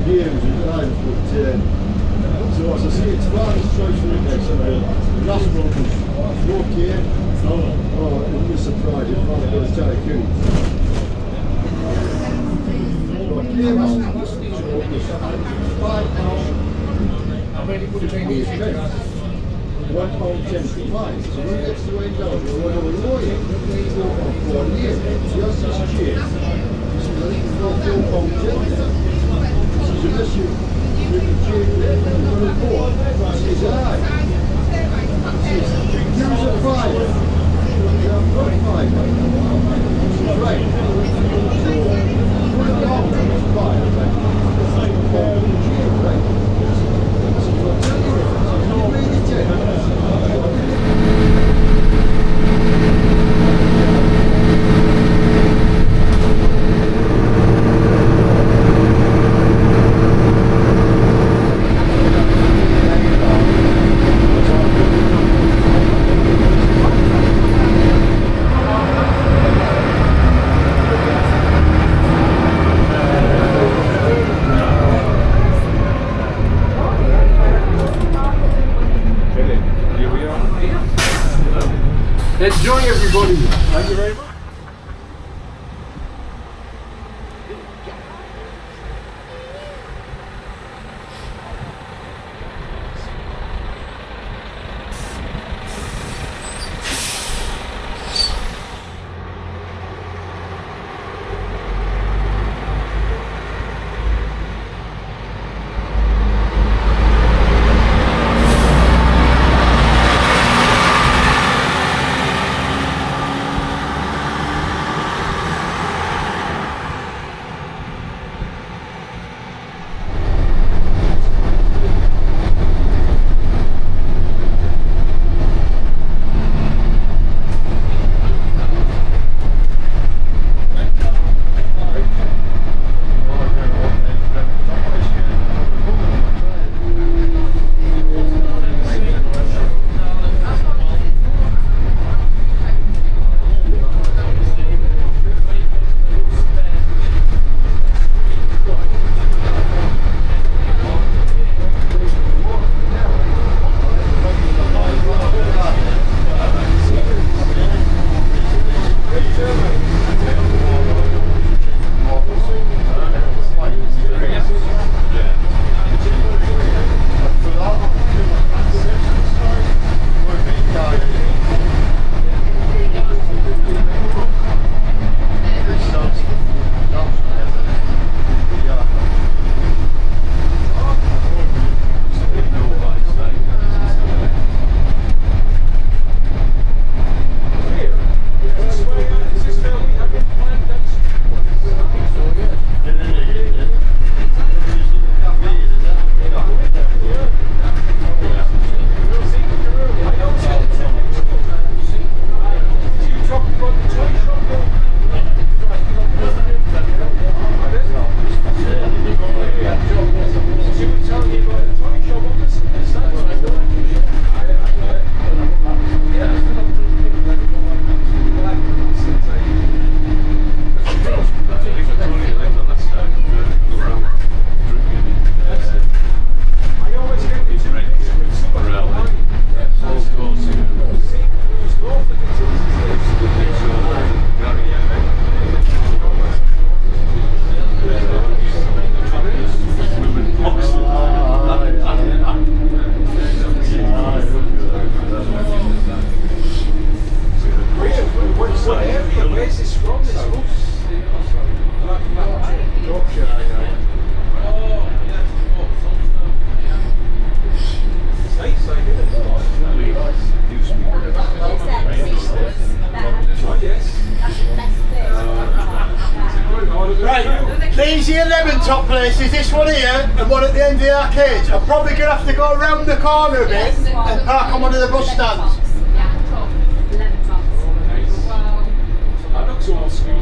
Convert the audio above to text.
games and times, but so as I say, it's father's choice for the next one. The last one was okay. Oh, it was a surprise if father got a tycoon. How many would have been these? £1.10 for pints. So when it gets to $8, we're going to lower it. For a year. Just this cheap. This is a little £4.10. This is unless you can change it and you're going to go. Price is high. Use a 5. You have got 5. This is right. So, put it on, it's 5. Enjoy, everybody. Thank you very much. These here lemon top places, this one here and one at the end of the arcade. I'm probably going to have to go around the corner a bit and park on one of the bus stands. I'm not so old school.